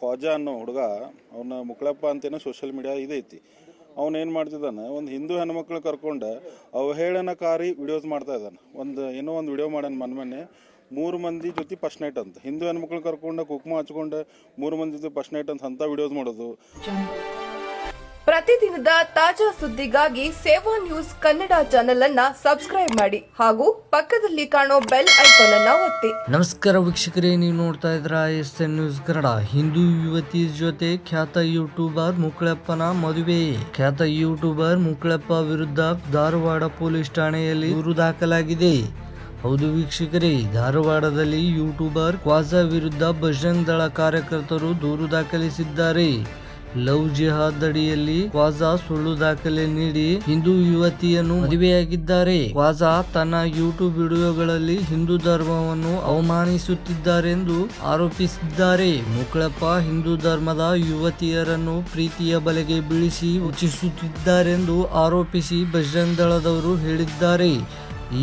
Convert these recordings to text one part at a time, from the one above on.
ಕ್ವಾಜಾ ಅನ್ನೋ ಹುಡುಗ ಅವನ ಮುಕ್ಳಪ್ಪ ಅಂತೇನೋ ಸೋಷಿಯಲ್ ಮೀಡಿಯಾ ಇದೈತಿ. ಅವನೇನು ಮಾಡ್ತಿದ್ದಾನೆ, ಒಂದು ಹಿಂದೂ ಹೆಣ್ಮಕ್ಳು ಕರ್ಕೊಂಡು ಅವಹೇಳನಕಾರಿ ವಿಡಿಯೋಸ್ ಮಾಡ್ತಾ ಇದ್ದಾನೆ. ಏನೋ ಒಂದು ವಿಡಿಯೋ ಮಾಡ್ಯಾನ ಮೊನ್ನೆ 3 ಮಂದಿ ಜೊತೆ ಫಸ್ಟ್ ನೈಟ್ ಅಂತ, ಹಿಂದೂ ಹೆಣ್ಮಕ್ಳು ಕರ್ಕೊಂಡು ಕುಕ್ಮ ಹಚ್ಕೊಂಡು 3 ಮಂದಿ ಜೊತೆ ಫಸ್ಟ್ ನೈಟ್ ಅಂತ ವಿಡಿಯೋಸ್ ಮಾಡೋದು. ಪ್ರತಿದಿನದ ತಾಜಾ ಸುದ್ದಿಗಾಗಿ ಸೇವಾ ನ್ಯೂಸ್ ಕನ್ನಡ ಚಾನೆಲ್ ಅನ್ನ ಸಬ್ಸ್ಕ್ರೈಬ್ ಮಾಡಿ ಹಾಗೂ ಪಕ್ಕದಲ್ಲಿ ಕಾಣೋ ಬೆಲ್ ಐಕಾನ್ ಅನ್ನ ಒತ್ತಿ. ನಮಸ್ಕಾರ ವೀಕ್ಷಕರೇ, ನೀವು ನೋಡ್ತಾ ಇದ್ರ SN ನ್ಯೂಸ್ ಕನ್ನಡ. ಹಿಂದೂ ಯುವತಿ ಜೊತೆ ಖ್ಯಾತ ಯೂಟ್ಯೂಬರ್ ಮುಕ್ಳಪ್ಪನ ಮದುವೆ. ಖ್ಯಾತ ಯೂಟ್ಯೂಬರ್ ಮುಕ್ಳಪ್ಪ ವಿರುದ್ಧ ಧಾರವಾಡ ಪೊಲೀಸ್ ಠಾಣೆಯಲ್ಲಿ ದೂರು ದಾಖಲಾಗಿದೆ. ಹೌದು ವೀಕ್ಷಕರೇ, ಧಾರವಾಡದಲ್ಲಿ ಯೂಟ್ಯೂಬರ್ ಕ್ವಾಜಾ ವಿರುದ್ಧ ಬಜರಂಗ್ ದಳ ಕಾರ್ಯಕರ್ತರು ದೂರು ದಾಖಲಿಸಿದ್ದಾರೆ. ಲವ್ ಜಿಹಾದ್ ಅಡಿಯಲ್ಲಿ ಕ್ವಾಜಾ ಸುಳ್ಳು ದಾಖಲೆ ನೀಡಿ ಹಿಂದೂ ಯುವತಿಯನ್ನು ಮದುವೆಯಾಗಿದ್ದಾರೆ. ಕ್ವಾಜಾ ತನ್ನ ಯೂಟ್ಯೂಬ್ ವಿಡಿಯೋಗಳಲ್ಲಿ ಹಿಂದೂ ಧರ್ಮವನ್ನು ಅವಮಾನಿಸುತ್ತಿದ್ದಾರೆಂದು ಆರೋಪಿಸಿದ್ದಾರೆ. ಮುಕ್ಳಪ್ಪ ಹಿಂದೂ ಧರ್ಮದ ಯುವತಿಯರನ್ನು ಪ್ರೀತಿಯ ಬಲೆಗೆ ಬೀಳಿಸಿ ವಂಚಿಸುತ್ತಿದ್ದಾರೆಂದು ಆರೋಪಿಸಿ ಬಜರಂಗ್ ದಳದವರು ಹೇಳಿದ್ದಾರೆ.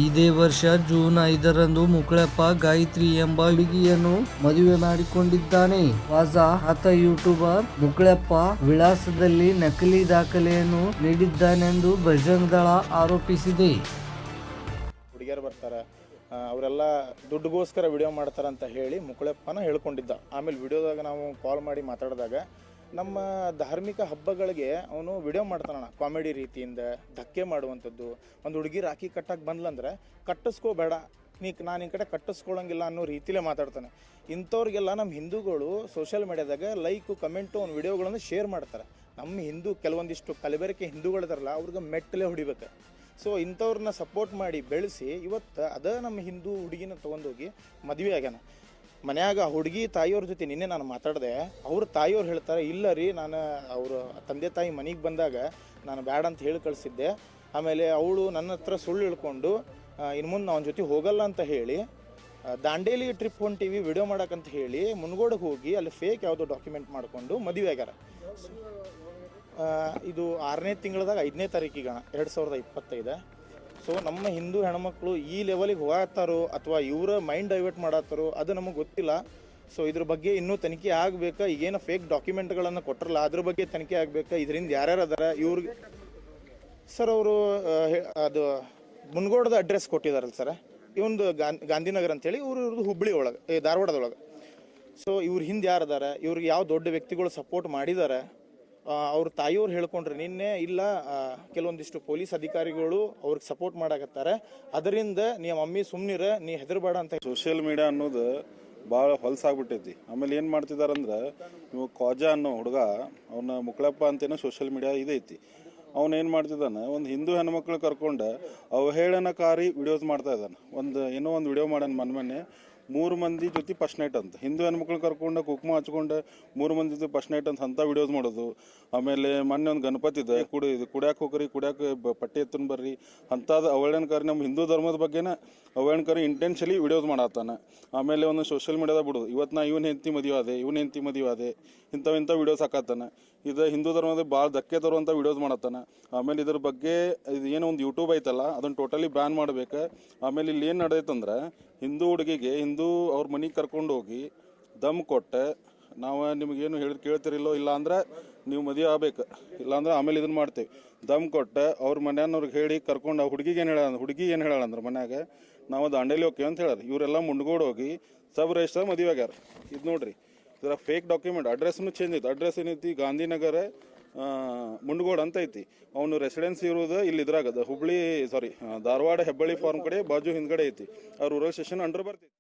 ಇದೇ ವರ್ಷ ಜೂನ್ 5ರಂದು ಮುಕ್ಳಪ್ಪ ಗಾಯತ್ರಿ ಎಂಬ ಹುಡುಗಿಯನ್ನು ಮದುವೆ ಮಾಡಿಕೊಂಡಿದ್ದಾನೆ. ಕ್ವಾಜಾ ಆತ ಯೂಟ್ಯೂಬರ್ ಮುಕ್ಳಪ್ಪ ವಿಳಾಸದಲ್ಲಿ ನಕಲಿ ದಾಖಲೆಯನ್ನು ನೀಡಿದ್ದಾನೆಂದು ಬಜರಂಗ್ ದಳ ಆರೋಪಿಸಿದೆ. ಹುಡುಗಿಯರು ಬರ್ತಾರೆ, ಅವರೆಲ್ಲ ದುಡ್ಡುಗೋಸ್ಕರ ವಿಡಿಯೋ ಮಾಡ್ತಾರಂತ ಹೇಳಿ ಮುಕ್ಳಪ್ಪನ ಹೇಳ್ಕೊಂಡಿದ್ದ. ಆಮೇಲೆ ವಿಡಿಯೋದಾಗ ನಾವು ಕಾಲ್ ಮಾಡಿ ಮಾತಾಡಿದಾಗ ನಮ್ಮ ಧಾರ್ಮಿಕ ಹಬ್ಬಗಳಿಗೆ ಅವನು ವಿಡಿಯೋ ಮಾಡ್ತಾನಣ್ಣ, ಕಾಮಿಡಿ ರೀತಿಯಿಂದ ಧಕ್ಕೆ ಮಾಡುವಂಥದ್ದು. ಒಂದು ಹುಡುಗಿ ರಾಖಿ ಕಟ್ಟಕ್ಕೆ ಬಂದ್ಲಂದ್ರೆ ಕಟ್ಟಿಸ್ಕೋಬೇಡ, ನಾನು ಈ ಕಡೆ ಕಟ್ಟಿಸ್ಕೊಳ್ಳೋಂಗಿಲ್ಲ ಅನ್ನೋ ರೀತಿಲೇ ಮಾತಾಡ್ತಾನೆ. ಇಂಥವ್ರಿಗೆಲ್ಲ ನಮ್ಮ ಹಿಂದೂಗಳು ಸೋಷಿಯಲ್ ಮೀಡಿಯಾದಾಗ ಲೈಕು ಕಮೆಂಟು ಅವ್ನ ವಿಡಿಯೋಗಳನ್ನು ಶೇರ್ ಮಾಡ್ತಾರೆ. ನಮ್ಮ ಹಿಂದೂ ಕೆಲವೊಂದಿಷ್ಟು ಕಲಬೆರಕೆ ಹಿಂದೂಗಳಿದಾರಲ್ಲ ಅವ್ರಿಗೆ ಮೆಟ್ಟಲೆ ಹೊಡಿಬೇಕು. ಸೊ ಇಂಥವ್ರನ್ನ ಸಪೋರ್ಟ್ ಮಾಡಿ ಬೆಳೆಸಿ ಇವತ್ತು ಅದೇ ನಮ್ಮ ಹಿಂದೂ ಹುಡುಗಿನ ತೊಗೊಂಡೋಗಿ ಮದುವೆ ಆಗ್ಯಾನ. ಮನ್ಯಾಗ ಹುಡುಗಿ ತಾಯಿಯವ್ರ ಜೊತೆ ನಿನ್ನೆ ನಾನು ಮಾತಾಡಿದೆ. ಅವ್ರ ತಾಯಿಯವ್ರು ಹೇಳ್ತಾರೆ, ಇಲ್ಲ ರೀ, ನಾನು ಅವರು ತಂದೆ ತಾಯಿ ಮನೆಗೆ ಬಂದಾಗ ನಾನು ಬ್ಯಾಡ ಅಂತ ಹೇಳಿ ಕಳಿಸಿದ್ದೆ. ಆಮೇಲೆ ಅವಳು ನನ್ನ ಹತ್ರ ಸುಳ್ಳು ಹೇಳ್ಕೊಂಡು ಇನ್ನು ಮುಂದೆ ಅವನ ಜೊತೆ ಹೋಗಲ್ಲ ಅಂತ ಹೇಳಿ ದಾಂಡೇಲಿ ಟ್ರಿಪ್ ಹೊಂಟಿವಿ ವಿಡಿಯೋ ಮಾಡೋಕ್ಕಂತ ಹೇಳಿ ಮುನ್ಗೋಡಿಗೆ ಹೋಗಿ ಅಲ್ಲಿ ಫೇಕ್ ಯಾವುದೋ ಡಾಕ್ಯುಮೆಂಟ್ ಮಾಡಿಕೊಂಡು ಮದುವೆ ಆಗ್ಯಾರ. ಇದು 6ನೇ ತಿಂಗಳದಾಗ 5ನೇ ತಾರೀಕಿಗೆ 2025. ಸೊ ನಮ್ಮ ಹಿಂದೂ ಹೆಣ್ಮಕ್ಳು ಈ ಲೆವೆಲಿಗೆ ಹೋಗ್ತಾರೋ ಅಥವಾ ಇವರ ಮೈಂಡ್ ಡೈವರ್ಟ್ ಮಾಡತ್ತಾರೋ ಅದು ನಮಗೆ ಗೊತ್ತಿಲ್ಲ. ಸೊ ಇದ್ರ ಬಗ್ಗೆ ಇನ್ನೂ ತನಿಖೆ ಆಗಬೇಕಾ. ಈಗೇನು ಫೇಕ್ ಡಾಕ್ಯುಮೆಂಟ್ಗಳನ್ನು ಕೊಟ್ಟರಲ್ಲ ಅದ್ರ ಬಗ್ಗೆ ತನಿಖೆ ಆಗಬೇಕಾ. ಇದರಿಂದ ಯಾರ್ಯಾರು ಅದಾರ ಇವ್ರಿಗೆ ಸರ್ ಅವರು ಅದು ಮುನ್ಗೋಡದ ಅಡ್ರೆಸ್ ಕೊಟ್ಟಿದಾರಲ್ಲ ಸರ್, ಇವೊಂದು ಗಾಂಧಿನಗರ ಅಂತೇಳಿ ಇವ್ರದ್ದು ಹುಬ್ಬಳ್ಳಿ ಒಳಗೆ ಧಾರವಾಡದೊಳಗೆ. ಸೊ ಇವ್ರ ಹಿಂದೆ ಯಾರು ಅದಾರ, ಇವ್ರಿಗೆ ಯಾವ ದೊಡ್ಡ ವ್ಯಕ್ತಿಗಳು ಸಪೋರ್ಟ್ ಮಾಡಿದ್ದಾರೆ, ಅವ್ರ ತಾಯಿಯವ್ರು ಹೇಳ್ಕೊಂಡ್ರೆ ನಿನ್ನೆ ಇಲ್ಲ ಕೆಲವೊಂದಿಷ್ಟು ಪೊಲೀಸ್ ಅಧಿಕಾರಿಗಳು ಅವ್ರಿಗೆ ಸಪೋರ್ಟ್ ಮಾಡಕತ್ತಾರೆ, ಅದರಿಂದ ನೀ ಮಮ್ಮಿ ಸುಮ್ಮನಿರ, ನೀ ಹೆದರ್ಬೇಡ ಅಂತ. ಸೋಷಿಯಲ್ ಮೀಡಿಯಾ ಅನ್ನೋದು ಭಾಳ ಹೊಲಸಾಗ್ಬಿಟ್ಟೈತಿ. ಆಮೇಲೆ ಏನು ಮಾಡ್ತಿದಾರಂದ್ರೆ, ಇವು ಕ್ವಾಜಾ ಅನ್ನೋ ಹುಡುಗ ಅವನ ಮುಕ್ಳಪ್ಪ ಅಂತೇನೋ ಸೋಷಿಯಲ್ ಮೀಡಿಯಾ ಇದೈತಿ. ಅವನೇನು ಮಾಡ್ತಿದ್ದಾನೆ, ಒಂದು ಹಿಂದೂ ಹೆಣ್ಮಕ್ಳು ಕರ್ಕೊಂಡು ಅವಹೇಳನಕಾರಿ ವಿಡಿಯೋಸ್ ಮಾಡ್ತಾ ಇದ್ದಾನೆ. ಏನೋ ಒಂದು ವಿಡಿಯೋ ಮಾಡ್ಯಾನ ಮೊನ್ನೆ 3 ಮಂದಿ ಜೊತೆ ಫಸ್ಟ್ ನೈಟ್ ಅಂತ, ಹಿಂದೂ ಹೆಣ್ಮಕ್ಳು ಕರ್ಕೊಂಡು ಕುಕ್ಮ ಹಚ್ಕೊಂಡು 3 ಮಂದಿ ಜೊತೆ ಫಸ್ಟ್ ನೈಟ್ ಅಂತ ವಿಡಿಯೋಸ್ ಮಾಡೋದು. ಆಮೇಲೆ ಮೊನ್ನೆ ಒಂದು ಗಣಪತಿ ಇದೆ, ಕುಡ್ಯಾಕೆ ಹೋಗ್ರಿ, ಕುಡ್ಯಾಕೆ ಪಟ್ಟಿ ಎತ್ತನ್ ಬರ್ರಿ ಅಂಥದ್ದು ಅವಹೇಳನಕಾರಿ, ನಮ್ಮ ಹಿಂದೂ ಧರ್ಮದ ಬಗ್ಗೆನೇ ಅವಹೇಳನಕಾರಿ ಇಂಟೆನ್ಷಲಿ ವಿಡಿಯೋಸ್ ಮಾಡತ್ತಾನೆ. ಆಮೇಲೆ ಒಂದು ಸೋಷಿಯಲ್ ಮೀಡಿಯಾದಾಗ ಬಿಡೋದು, ಇವತ್ತು ನಾ ಇವನ ಹೆಂಡತಿ ಮದುವೆ ಆದೆ ಇಂಥ ವಿಡಿಯೋಸ್ ಹಾಕತ್ತಾನೆ. ಇದು ಹಿಂದೂ ಧರ್ಮದ ಭಾಳ ಧಕ್ಕೆ ತರುವಂಥ ವಿಡಿಯೋಸ್ ಮಾಡತ್ತಾನೆ. ಆಮೇಲೆ ಇದ್ರ ಬಗ್ಗೆ ಇದು ಏನೋ ಒಂದು ಯೂಟ್ಯೂಬ್ ಐತಲ್ಲ ಅದನ್ನು ಟೋಟಲಿ ಬ್ಯಾನ್ ಮಾಡ್ಬೇಕು. ಆಮೇಲೆ ಇಲ್ಲಿ ಏನು ನಡೆದೈತಂದ್ರೆ, ಹಿಂದೂ ಹುಡುಗಿಗೆ ಅವ್ರ ಮನೆಗೆ ಕರ್ಕೊಂಡು ಹೋಗಿ ದಮ್ ಕೊಟ್ಟೆ, ನಾವು ನಿಮಗೇನು ಕೇಳ್ತಿರಿಲ್ಲೋ, ಇಲ್ಲ ಅಂದ್ರೆ ನೀವು ಮದುವೆ ಆಗ್ಬೇಕು, ಇಲ್ಲಾಂದ್ರೆ ಆಮೇಲೆ ಇದನ್ನು ಮಾಡ್ತೇವೆ ದಮ್ ಕೊಟ್ಟೆ ಅವ್ರ ಮನೆಯವ್ರಿಗೆ ಹೇಳಿ ಕರ್ಕೊಂಡು ಹುಡುಗಿ ಏನು ಹೇಳ ಅಂದ್ರೆ ಮನ್ಯಾಗ ನಾವು ದಾಂಡೇಲಿ ಹೋಗ್ತೀವಿ ಅಂತ ಹೇಳಾರ. ಇವರೆಲ್ಲ ಮುಂಡ್ಗೋಡು ಹೋಗಿ ಸಬ್ ರಿಜಿಸ್ಟರ್ ಮದುವೆ ಆಗ್ಯಾರ. ಇದು ನೋಡ್ರಿ, ಇದರ ಫೇಕ್ ಡಾಕ್ಯುಮೆಂಟ್. ಅಡ್ರೆಸ್ನು ಚೇಂಜ್ ಐತಿ. ಅಡ್ರೆಸ್ ಏನೈತಿ, ಗಾಂಧಿನಗರ ಮುಂಡ್ಗೋಡ್ ಅಂತ ಐತಿ. ಅವನು ರೆಸಿಡೆನ್ಸಿ ಇರೋದು ಇಲ್ಲಿ ಇದ್ರಾಗದ ಧಾರವಾಡ ಹೆಬ್ಬಳ್ಳಿ ಫಾರ್ಮ್ ಕಡೆ ಬಾಜು ಹಿಂದ್ಗಡೆ ಐತಿ. ಅವ್ರ ರೂರಲ್ ಸ್ಟೇಷನ್ ಅಂಡರ್ ಬರ್ತೈತಿ.